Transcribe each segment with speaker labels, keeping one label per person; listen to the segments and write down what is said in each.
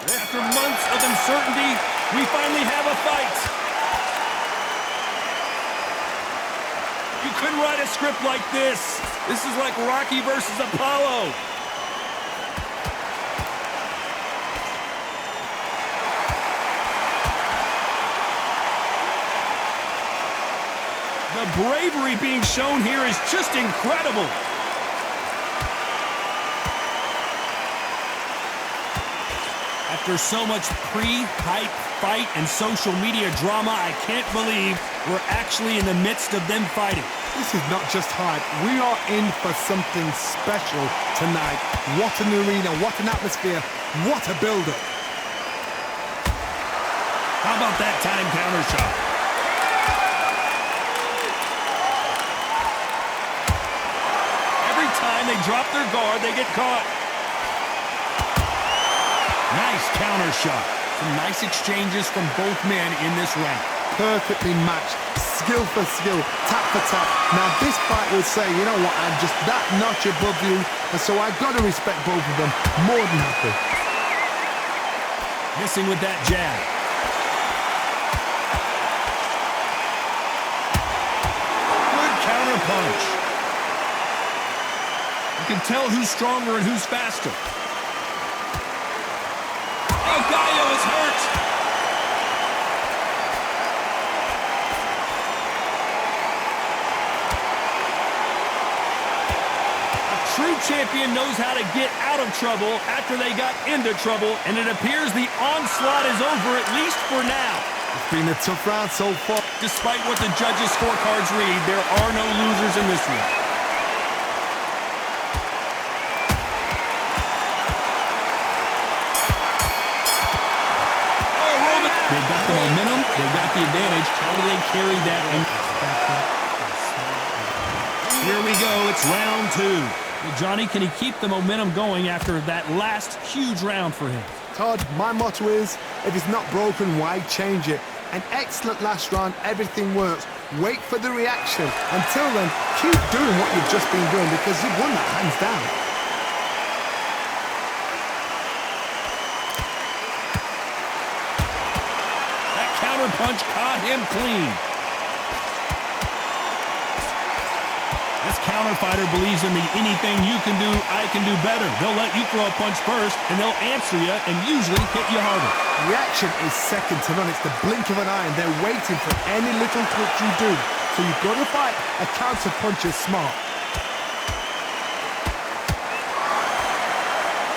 Speaker 1: After months of uncertainty, we finally have a fight. You couldn't write a script like this. This is like Rocky versus Apollo. The bravery being shown here is just incredible. After so much pre-hype fight and social media drama, I can't believe we're actually in the midst of them fighting.
Speaker 2: This is not just hype. We are in for something special tonight. What an arena, what an atmosphere, what a build-up.
Speaker 1: How about that time counter shot? They drop their guard, they get caught. Nice counter shot. Some nice exchanges from both men in this round.
Speaker 2: Perfectly matched, skill for skill, tap for tap. Now this fight will say, you know what, I'm just that notch above you, and so I've got to respect both of them. More than happy.
Speaker 1: Missing with that jab. Good counter punch. You can tell who's stronger and who's faster. Oh, Gallo is hurt. A true champion knows how to get out of trouble after they got into trouble, and it appears the onslaught is over, at least for now.
Speaker 2: It's been a tough round so far.
Speaker 1: Despite what the judges' scorecards read, there are no losers in this one. They've got the momentum, they've got the advantage. How do they carry that? Here we go, it's round two. Well, Johnny, can he keep the momentum going after that last huge round for him?
Speaker 2: Todd, my motto is, if it's not broken, why change it? An excellent last round, everything works. Wait for the reaction. Until then, keep doing what you've just been doing because you've won that hands down.
Speaker 1: Punch caught him clean. This counter fighter believes in the anything you can do, I can do better. They'll let you throw a punch first, and they'll answer you and usually hit you harder.
Speaker 2: Reaction is second to none. It's the blink of an eye, and they're waiting for any little twitch you do. So you've got to fight a counter punch is smart.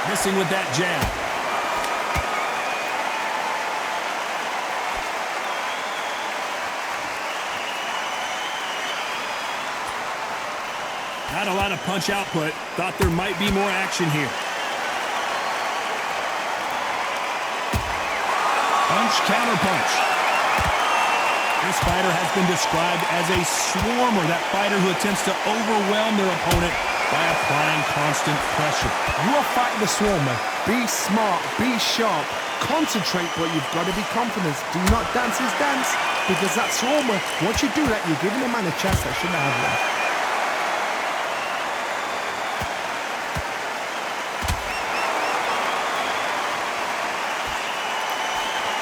Speaker 1: Missing with that jab. Not a lot of punch output. Thought there might be more action here. Punch, counter punch. This fighter has been described as a swarmer, that fighter who attempts to overwhelm their opponent by applying constant pressure.
Speaker 2: You are fighting the swarmer. Be smart, be sharp, concentrate, but you've got to be confident. Do not dance his dance, because that swarmer, once you do that, you're giving a man a chance that shouldn't have one.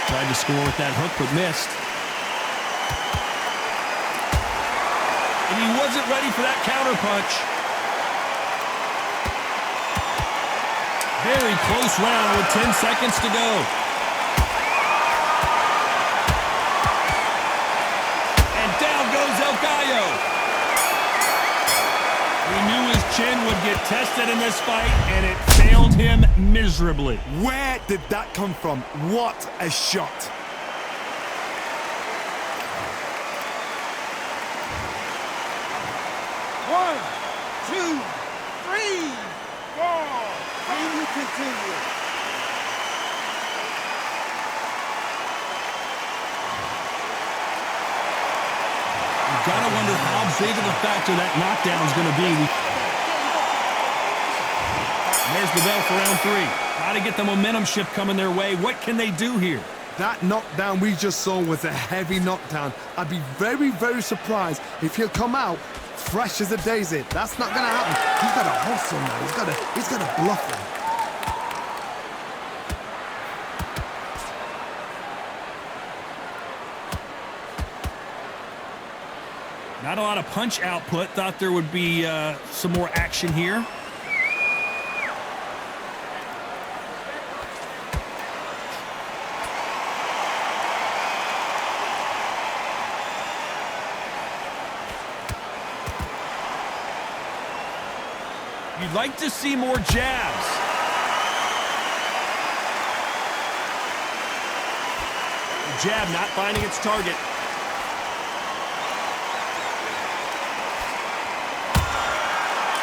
Speaker 1: Tried to score with that hook, but missed. And he wasn't ready for that counter punch. Very close round with 10 seconds to go. And down goes El Gallo. We knew his chin would get tested in this fight, and it failed him miserably.
Speaker 2: Where did that come from? What a shot.
Speaker 3: One, two, three, four. And you continue.
Speaker 1: You gotta wonder how big of a factor that knockdown is going to be. There's the bell for round three. Got to get the momentum shift coming their way. What can they do here?
Speaker 2: That knockdown we just saw was a heavy knockdown. I'd be very, very surprised if he'll come out fresh as a daisy. That's not going to happen. He's got to hustle now. He's got to bluff him.
Speaker 1: Not a lot of punch output. Thought there would be some more action here. You'd like to see more jabs. The jab not finding its target.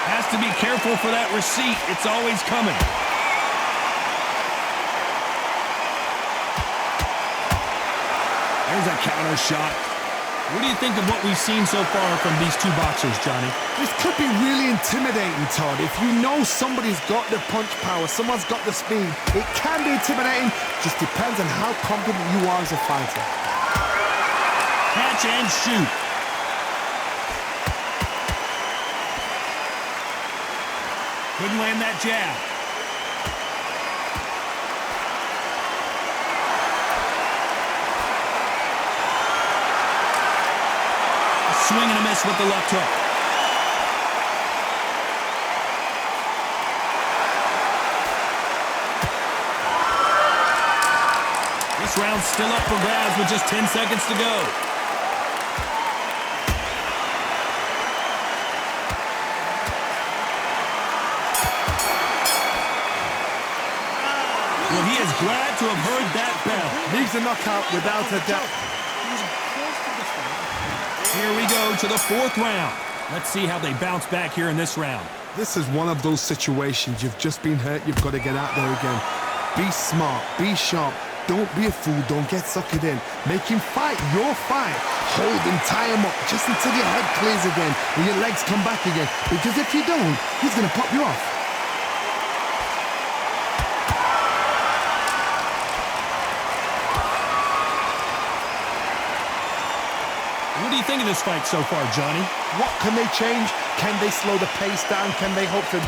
Speaker 1: Has to be careful for that receipt. It's always coming. There's a counter shot. What do you think of what we've seen so far from these two boxers, Johnny?
Speaker 2: This could be really intimidating, Todd. If you know somebody's got the punch power, someone's got the speed, it can be intimidating. Just depends on how confident you are as a fighter.
Speaker 1: Catch and shoot. Couldn't land that jab. Swing and a miss with the left hook. This round's still up for grabs with just 10 seconds to go. Well, he is glad to have heard that bell.
Speaker 2: Leaves a knockout without a doubt.
Speaker 1: Here we go to the fourth round. Let's see how they bounce back here in this round.
Speaker 2: This is one of those situations. You've just been hurt. You've got to get out there again. Be smart. Be sharp. Don't be a fool. Don't get suckered in. Make him fight your fight. Hold him, tie him up just until your head clears again and your legs come back again. Because if you don't, he's going to pop you off.
Speaker 1: What do you think of this fight so far, Johnny?
Speaker 2: What can they change? Can they slow the pace down? Can they hope to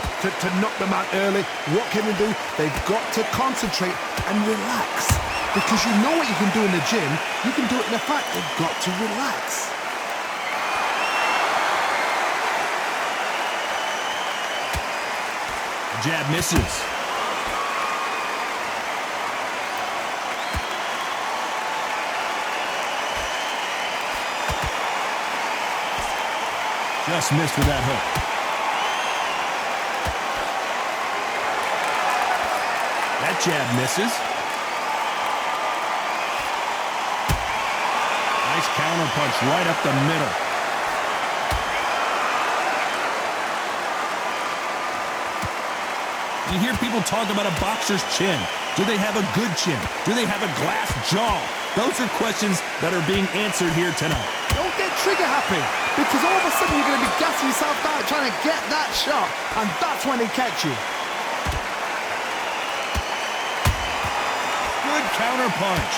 Speaker 2: knock them out early? What can they do? They've got to concentrate and relax. Because you know what you can do in the gym, you can do it in the fight. They've got to relax.
Speaker 1: The jab misses. Just missed with that hook. That jab misses. Nice counter punch right up the middle. You hear people talk about a boxer's chin. Do they have a good chin? Do they have a glass jaw? Those are questions that are being answered here tonight.
Speaker 2: Don't get trigger happy, because all of a sudden you're going to be gassing yourself out trying to get that shot, and that's when they catch you.
Speaker 1: Good counter punch.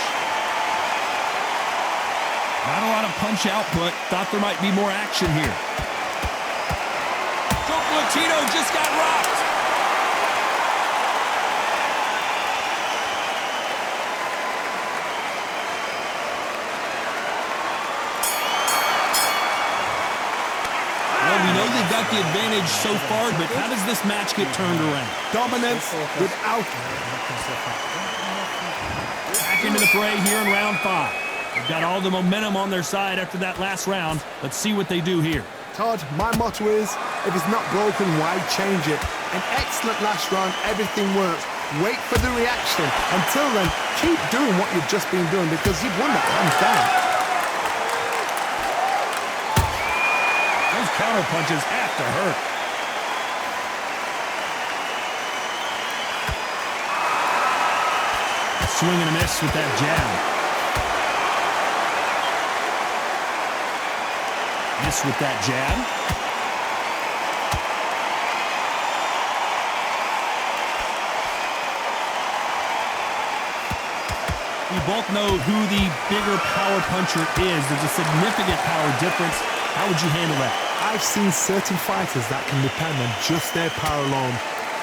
Speaker 1: Not a lot of punch output. Thought there might be more action here. Latino just got rocked. We know they've got the advantage so far, but how does this match get turned around?
Speaker 2: Dominance without...
Speaker 1: Back into the fray here in round 5. They've got all the momentum on their side after that last round. Let's see what they do here.
Speaker 2: Todd, my motto is, if it's not broken, why change it? An excellent last round, everything works. Wait for the reaction. Until then, keep doing what you've just been doing, because you've won that hands down.
Speaker 1: Counter punches have to hurt. Swing and a miss with that jab. Miss with that jab. We both know who the bigger power puncher is. There's a significant power difference. How would you handle that?
Speaker 2: I've seen certain fighters that can depend on just their power alone.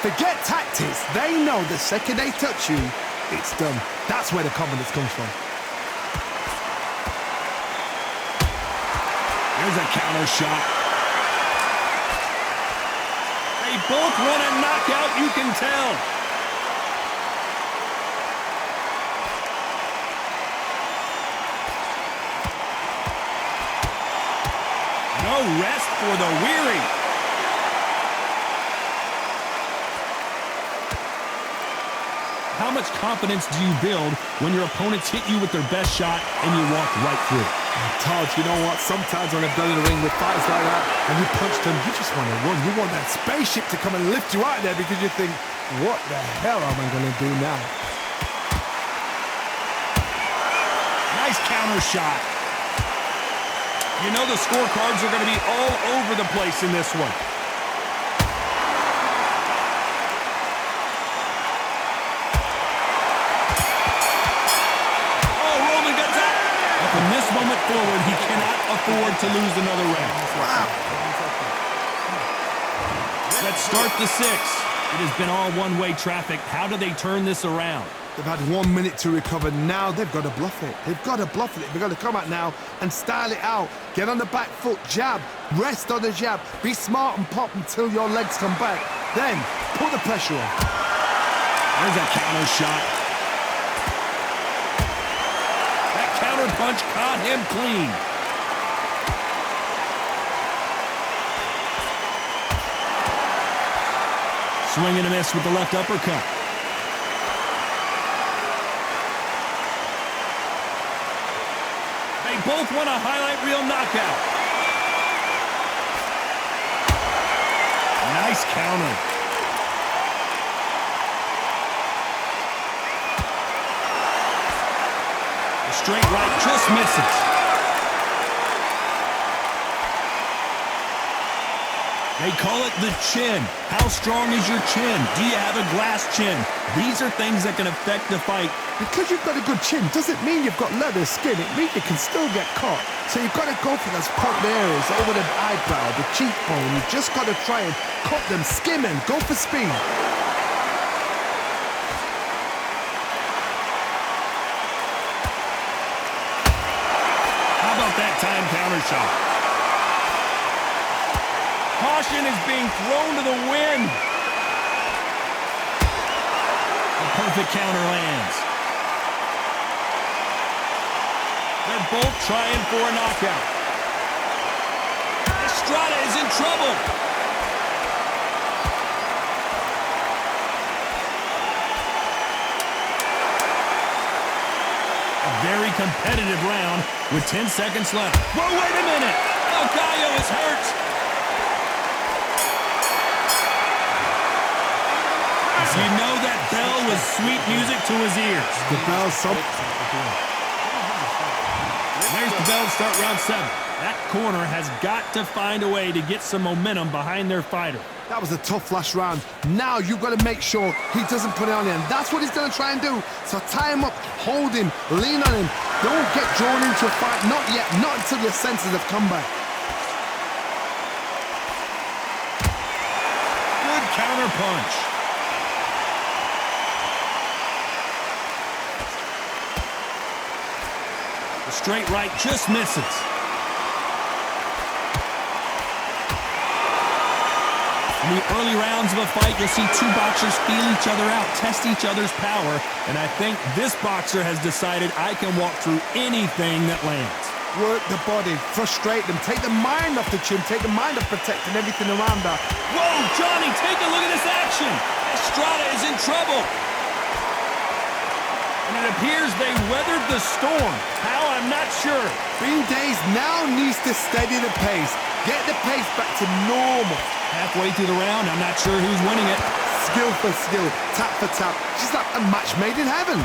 Speaker 2: Forget tactics. They know the second they touch you, it's done. That's where the confidence comes from.
Speaker 1: There's a counter shot. They both want a knockout, you can tell. No rest for the weary. How much confidence do you build when your opponents hit you with their best shot and you walk right through it?
Speaker 2: Todd, you know what? Sometimes when I've done in the ring with fighters like that and you punch them, you just want to run. You want that spaceship to come and lift you out there because you think, what the hell am I going to do now?
Speaker 1: Nice counter shot. You know the scorecards are going to be all over the place in this one. From this moment forward, he cannot afford to lose another round.
Speaker 2: Wow.
Speaker 1: Let's start the sixth. It has been all one-way traffic. How do they turn this around?
Speaker 2: They've had 1 minute to recover. Now they've got to bluff it. They've got to bluff it. They've got to come out now and style it out. Get on the back foot, jab, rest on the jab. Be smart and pop until your legs come back. Then put the pressure on.
Speaker 1: There's a counter shot. Counter punch caught him clean. Swing and a miss with the left uppercut. They both want a highlight reel knockout. Nice counter. Straight right just misses. They call it the chin. How strong is your chin? Do you have a glass chin? These are things that can affect the fight.
Speaker 2: Because you've got a good chin doesn't mean you've got leather skin. It means you can still get caught. So you've got to go for those popped areas over the eyebrow, the cheekbone. You've just got to try and cut them, skim and go for speed.
Speaker 1: That time counter shot. Caution is being thrown to the wind. The perfect counter lands. They're both trying for a knockout. Estrada is in trouble. Very competitive round with 10 seconds left. Whoa, wait a minute! El Gallo is hurt! You know that bell was sweet music to his ears.
Speaker 2: The bell,
Speaker 1: There's the bell to start round 7. That corner has got to find a way to get some momentum behind their fighter.
Speaker 2: That was a tough last round. Now you've got to make sure he doesn't put it on him. That's what he's going to try and do. So tie him up, hold him, lean on him. Don't get drawn into a fight. Not yet. Not until your senses have come back.
Speaker 1: Good counter punch. The straight right just misses. In the early rounds of a fight, you'll see two boxers feel each other out, test each other's power, and I think this boxer has decided I can walk through anything that lands.
Speaker 2: Work the body, frustrate them, take the mind off the chin, take the mind off protecting everything around that.
Speaker 1: Whoa, Johnny, take a look at this action. Estrada is in trouble. And it appears they weathered the storm. How, I'm not sure.
Speaker 2: Green Days now needs to steady the pace. Get the pace back to normal.
Speaker 1: Halfway through the round, I'm not sure who's winning it.
Speaker 2: Skill for skill, tap for tap. Just like a match made in heaven.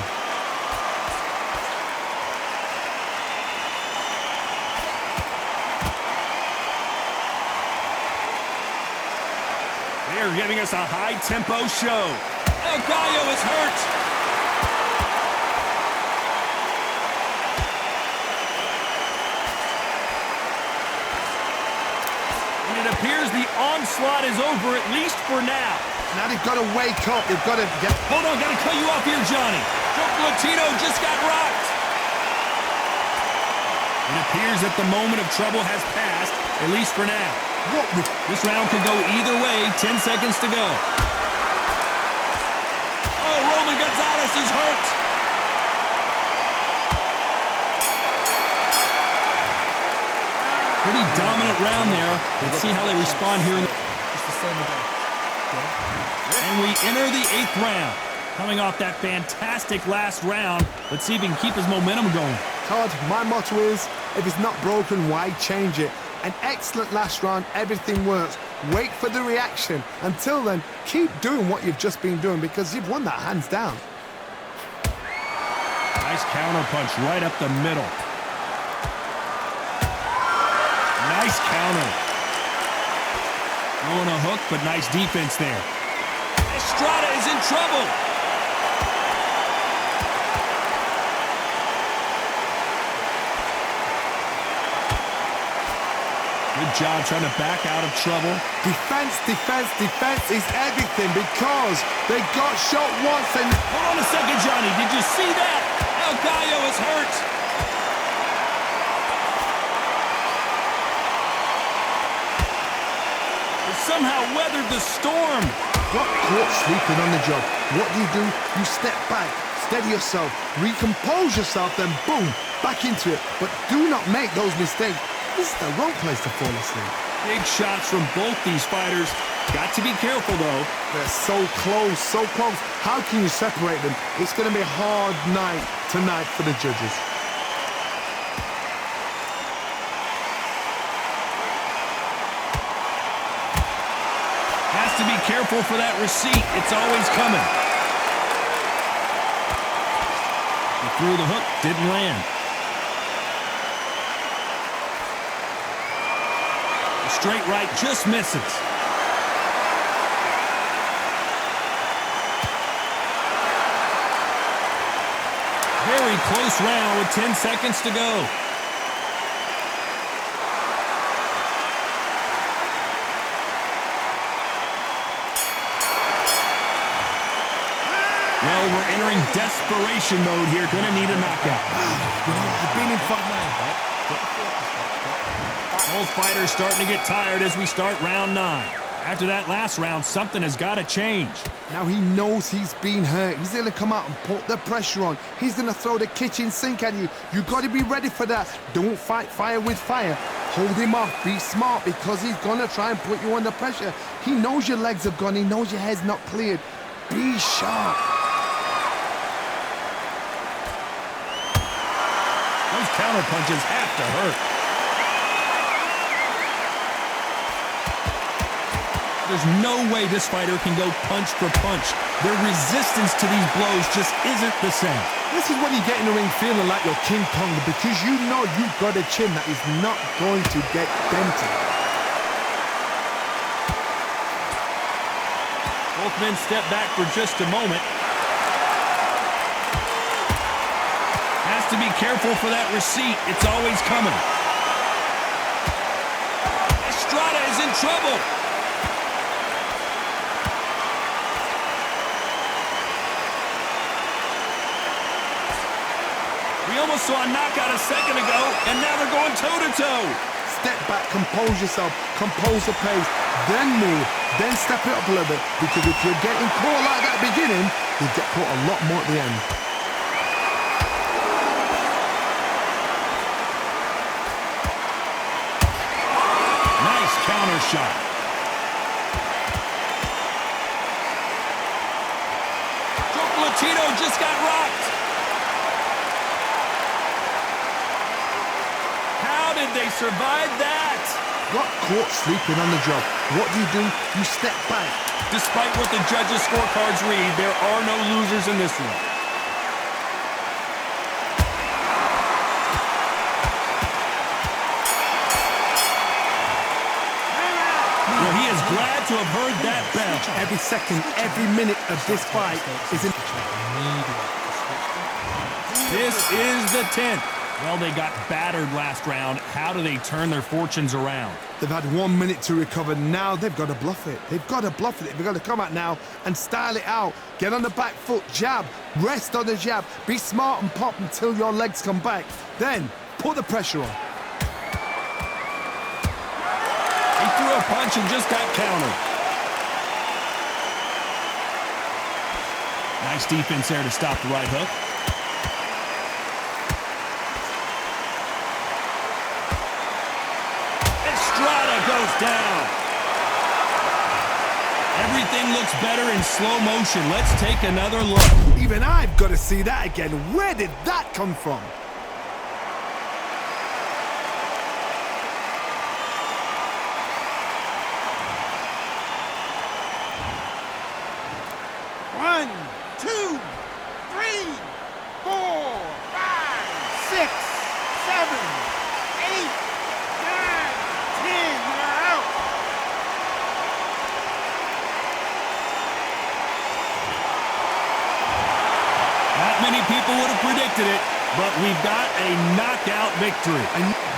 Speaker 1: They're giving us a high-tempo show. El Gallo is hurt. It appears the onslaught is over, at least for now.
Speaker 2: Now they've got to wake up. They've got to get...
Speaker 1: Hold on, got to cut you off here, Johnny. Joke Latino just got rocked. It appears that the moment of trouble has passed, at least for now. This round could go either way. 10 seconds to go. Oh, Gonzalez is hurt. Pretty dominant round there. Let's see how they respond here. And we enter the 8th round. Coming off that fantastic last round, let's see if he can keep his momentum going.
Speaker 2: Todd, my motto is, if it's not broken, why change it? An excellent last round, everything works. Wait for the reaction. Until then, keep doing what you've just been doing because you've won that hands down.
Speaker 1: Nice counter punch right up the middle. Nice counter. Throwing a hook, but nice defense there. Estrada is in trouble. Good job trying to back out of trouble.
Speaker 2: Defense, defense, defense is everything because they got shot once and...
Speaker 1: Hold on a second, Johnny. Did you see that? El Gallo is hurt. They somehow weathered the storm.
Speaker 2: Got caught sleeping on the job. What do? You step back, steady yourself, recompose yourself, then boom, back into it. But do not make those mistakes. This is the wrong place to fall asleep.
Speaker 1: Big shots from both these fighters. Got to be careful, though.
Speaker 2: They're so close, so close. How can you separate them? It's going to be a hard night tonight for the judges.
Speaker 1: Has to be careful for that receipt. It's always coming. He threw the hook, didn't land. Straight right just misses. Very close round with 10 seconds to go. Well, we're entering desperation mode here. Gonna need a knockout.
Speaker 2: I've been in front now.
Speaker 1: Both fighters starting to get tired as we start round 9. After that last round, something has got to change.
Speaker 2: Now he knows he's been hurt. He's going to come out and put the pressure on. He's going to throw the kitchen sink at you. You got to be ready for that. Don't fight fire with fire. Hold him off. Be smart because he's going to try and put you under pressure. He knows your legs have gone. He knows your head's not cleared. Be sharp.
Speaker 1: Those counter punches have to hurt. There's no way this fighter can go punch for punch. Their resistance to these blows just isn't the same.
Speaker 2: This is when you get in the ring feeling like you're King Kong because you know you've got a chin that is not going to get dented.
Speaker 1: Both men step back for just a moment. Has to be careful for that receipt. It's always coming. Estrada is in trouble. We almost saw a knockout a second ago, and now they're going toe-to-toe.
Speaker 2: Step back, compose yourself, compose the pace, then move, then step it up a little bit. Because if you're getting caught like that beginning, you get caught a lot more at the end.
Speaker 1: Nice counter shot. Latino just got rocked. How did they survive that?
Speaker 2: Got caught sleeping on the job. What do? You step back.
Speaker 1: Despite what the judges' scorecards read, there are no losers in this one. Well, he is glad to have heard that bell.
Speaker 2: Every second, every minute of this fight is in...
Speaker 1: This is the 10th. Well, they got battered last round. How do they turn their fortunes around?
Speaker 2: They've had 1 minute to recover. Now they've got to bluff it. They've got to bluff it. They've got to come out now and style it out. Get on the back foot, jab, rest on the jab. Be smart and pop until your legs come back. Then Put the pressure on.
Speaker 1: He threw a punch and just got countered. Nice defense there to stop the right hook. Estrada goes down. Everything looks better in slow motion. Let's take another look.
Speaker 2: Even I've got to see that again. Where did that come from?
Speaker 3: One, two, three, 4, 5, 6, 7, 8, 9, 10. You're out.
Speaker 1: Not many people would have predicted it, but we've got a knockout victory.